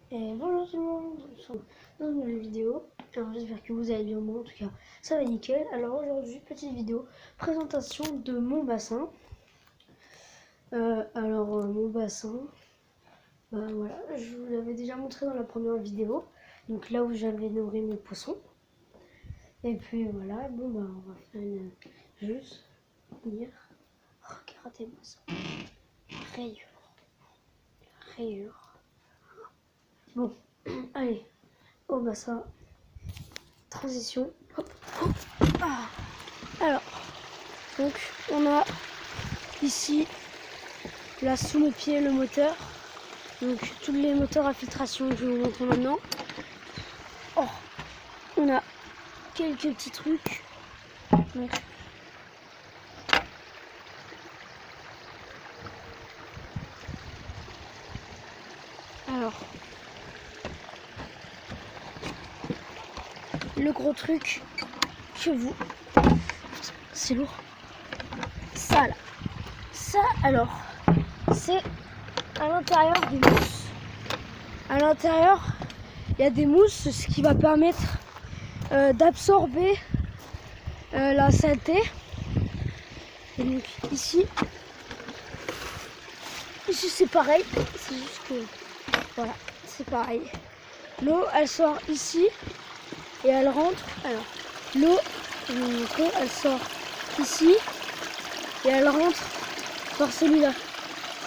Et bonjour tout le monde, on se retrouve dans une nouvelle vidéo. Alors j'espère que vous allez bien, moi en tout cas ça va nickel. Alors aujourd'hui, petite vidéo, présentation de mon bassin. Mon bassin, voilà, je vous l'avais déjà montré dans la première vidéo. Donc là où j'avais nourri mes poissons. Et puis voilà, on va faire juste venir. Regardez-moi ça. Rayures. Bon, allez, au bassin. Transition. Hop, hop. Ah. Alors, donc on a ici, là sous mes pieds, le moteur. Donc tous les moteurs à filtration que je vais vous montrer maintenant. Oh, on a quelques petits trucs. Donc, alors, le gros truc que vous... C'est lourd. Ça là. Ça alors, c'est à l'intérieur des mousses. À l'intérieur, il y a des mousses, ce qui va permettre d'absorber la saleté. Et donc ici c'est pareil, c'est juste que voilà, c'est pareil. L'eau elle sort ici et elle rentre. Alors l'eau, elle sort ici et elle rentre par celui-là.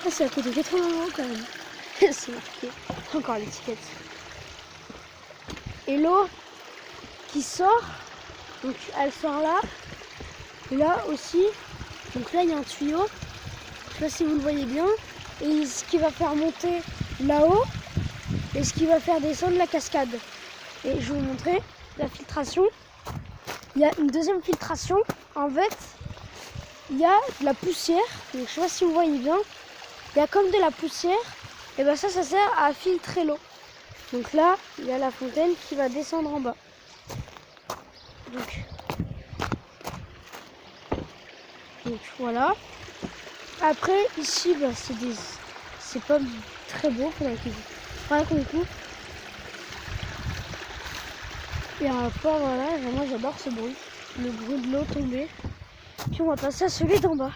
Ah, c'est à côté de 80 € quand même. C'est marqué, encore l'étiquette. Et l'eau qui sort, donc elle sort là, et là aussi. Donc là il y a un tuyau, je sais pas si vous le voyez bien, et ce qui va faire monter là-haut et ce qui va faire descendre la cascade. Et je vais vous montrer la filtration. Il y a une deuxième filtration. En fait, il y a de la poussière. Donc je sais pas si vous voyez bien. Il y a comme de la poussière. Et ben ça sert à filtrer l'eau. Donc là, il y a la fontaine qui va descendre en bas. Donc voilà. Après ici, c'est pas très beau. Faudrait qu'on coupe. Et enfin voilà, moi j'adore ce bruit, le bruit de l'eau tombée. Puis on va passer à celui d'en bas.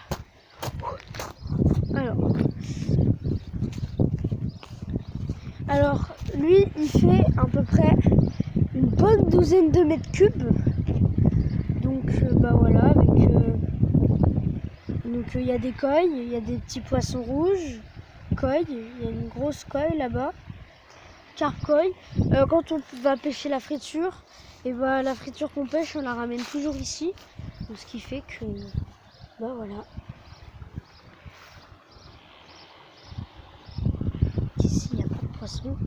Alors lui il fait à peu près une bonne douzaine de mètres cubes. Donc voilà, donc il y a des coilles, il y a des petits poissons rouges, coilles, il y a une grosse coille là-bas, carpe-coille. Quand on va pêcher la friture, et la friture qu'on pêche on la ramène toujours ici. Donc, ce qui fait que voilà. Ici il n'y a pas de poissons.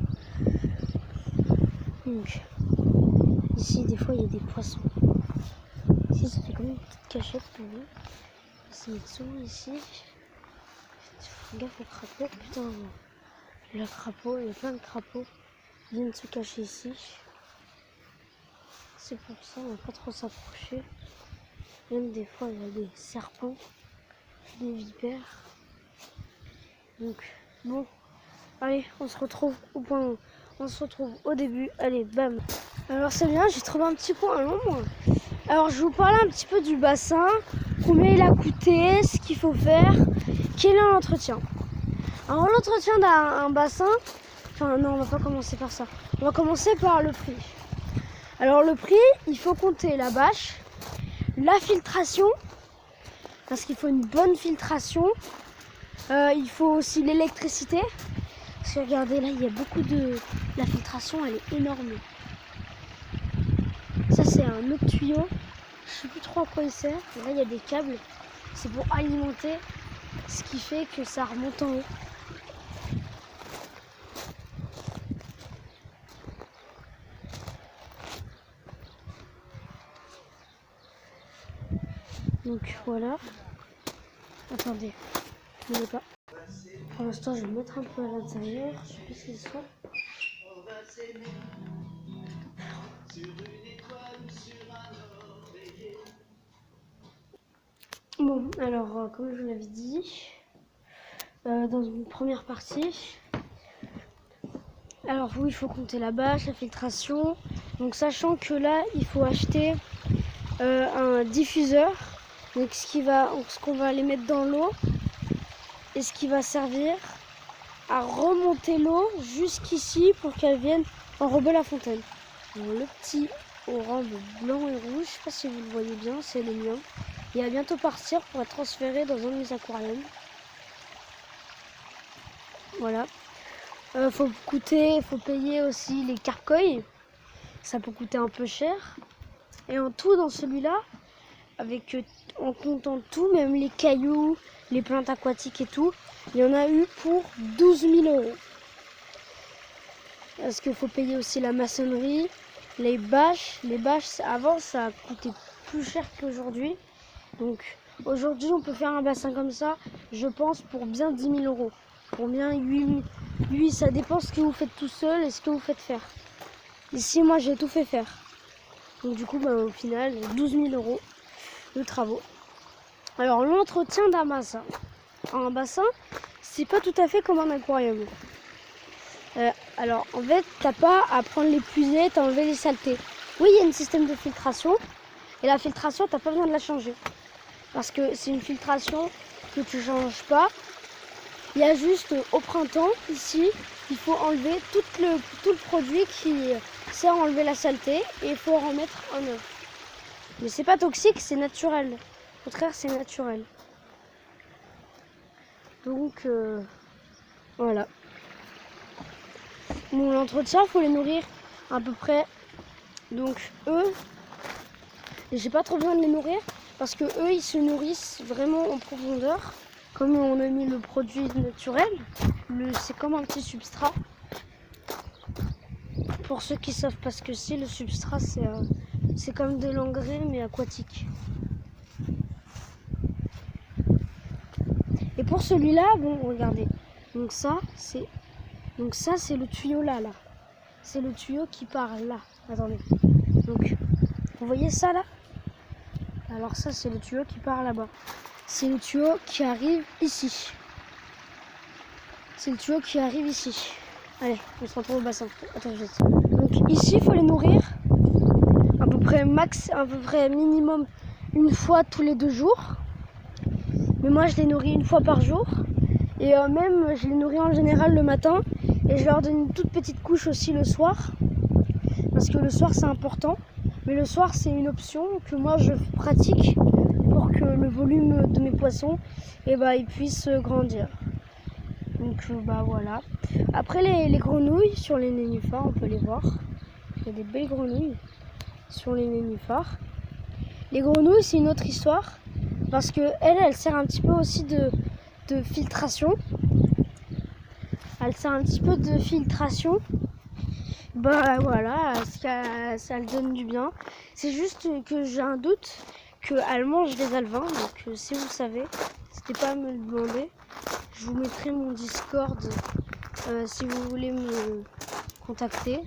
Donc ici des fois il y a des poissons. Ici ça fait comme une petite cachette pour nous. C'est dessous ici. Fais gaffe au crapaud. Putain, le crapaud, il y a plein de crapauds qui viennent se cacher ici. C'est pour ça on va pas trop s'approcher. Même des fois il y a des serpents, des vipères. Donc bon, allez, on se retrouve au point. On se retrouve au début. Allez, bam. Alors c'est bien, j'ai trouvé un petit point à l'ombre. Alors je vais vous parler un petit peu du bassin, combien il a coûté, ce qu'il faut faire, quel est l'entretien. Alors l'entretien d'un bassin, enfin non, on va pas commencer par ça. On va commencer par le prix. Alors le prix, il faut compter la bâche, la filtration, parce qu'il faut une bonne filtration. Il faut aussi l'électricité. Parce que regardez là, il y a beaucoup de... La filtration, elle est énorme. Ça c'est un autre tuyau. Je sais plus trop à quoi il sert. Là il y a des câbles. C'est pour alimenter. Ce qui fait que ça remonte en haut. Donc voilà. Attendez. Ne pas. Pour l'instant je vais me mettre un peu à l'intérieur. Je sais plus ce qu'ils sont. Bon, alors comme je vous l'avais dit, dans une première partie, Alors oui, il faut compter la bâche, la filtration. Donc sachant que là, il faut acheter un diffuseur. Donc ce qu'on va aller mettre dans l'eau et ce qui va servir à remonter l'eau jusqu'ici pour qu'elle vienne enrober la fontaine. Alors, le petit aux robes blanc et rouge, je sais pas si vous le voyez bien, c'est le mien. Il va bientôt partir pour être transféré dans un de mes aquariums. Voilà. Faut payer aussi les carcoïs. Ça peut coûter un peu cher. Et en tout, dans celui-là, en comptant tout, même les cailloux, les plantes aquatiques et tout, il y en a eu pour 12 000 €. Parce qu'il faut payer aussi la maçonnerie, les bâches. Les bâches, avant, ça coûtait plus cher qu'aujourd'hui. Donc aujourd'hui, on peut faire un bassin comme ça, je pense, pour bien 10 000 €. Pour bien 8 000. Lui, ça dépend ce que vous faites tout seul et ce que vous faites faire. Ici, moi, j'ai tout fait faire. Donc du coup, au final, 12 000 € de travaux. Alors, l'entretien d'un bassin. Un bassin, c'est pas tout à fait comme un aquarium. Alors, en fait, t'as pas à prendre les puisettes, à enlever les saletés. Oui, il y a un système de filtration. Et la filtration, t'as pas besoin de la changer. Parce que c'est une filtration que tu changes pas. Il y a juste au printemps, ici, il faut enlever tout le produit qui sert à enlever la saleté et il faut en remettre un autre. Mais c'est pas toxique, c'est naturel. Au contraire, c'est naturel. Donc, voilà. Bon, l'entretien, il faut les nourrir à peu près. Donc, eux, j'ai pas trop besoin de les nourrir parce que eux, ils se nourrissent vraiment en profondeur. Comme on a mis le produit naturel, c'est comme un petit substrat. Pour ceux qui savent pas ce que c'est, le substrat, c'est comme de l'engrais mais aquatique. Et pour celui-là, bon, regardez. Donc ça, c'est le tuyau là. C'est le tuyau qui part là. Attendez. Donc, vous voyez ça là? Alors ça, c'est le tuyau qui part là-bas. C'est le tuyau qui arrive ici. C'est le tuyau qui arrive ici. Allez, on se retrouve au bassin. Attends, donc ici, il faut les nourrir à peu près minimum une fois tous les 2 jours. Mais moi, je les nourris une fois par jour. Et même, je les nourris en général le matin. Et je leur donne une toute petite couche aussi le soir. Parce que le soir, c'est important. Mais le soir, c'est une option que moi, je pratique pour que le volume de mes poissons, il puisse grandir. Donc, voilà. Après, les grenouilles sur les nénuphars, on peut les voir. Il y a des belles grenouilles sur les nénuphars. Les grenouilles, c'est une autre histoire. Parce que elle sert un petit peu aussi de filtration. Elle sert un petit peu de filtration. Voilà, ça le donne du bien. C'est juste que j'ai un doute qu'elle mange des alevins. Donc si vous savez, n'hésitez pas à me le demander. Je vous mettrai mon Discord si vous voulez me contacter.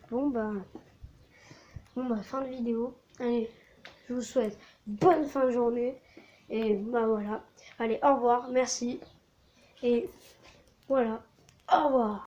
Bon, fin de vidéo. Allez, je vous souhaite bonne fin de journée. Et voilà. Allez, au revoir, merci. Et voilà, au revoir.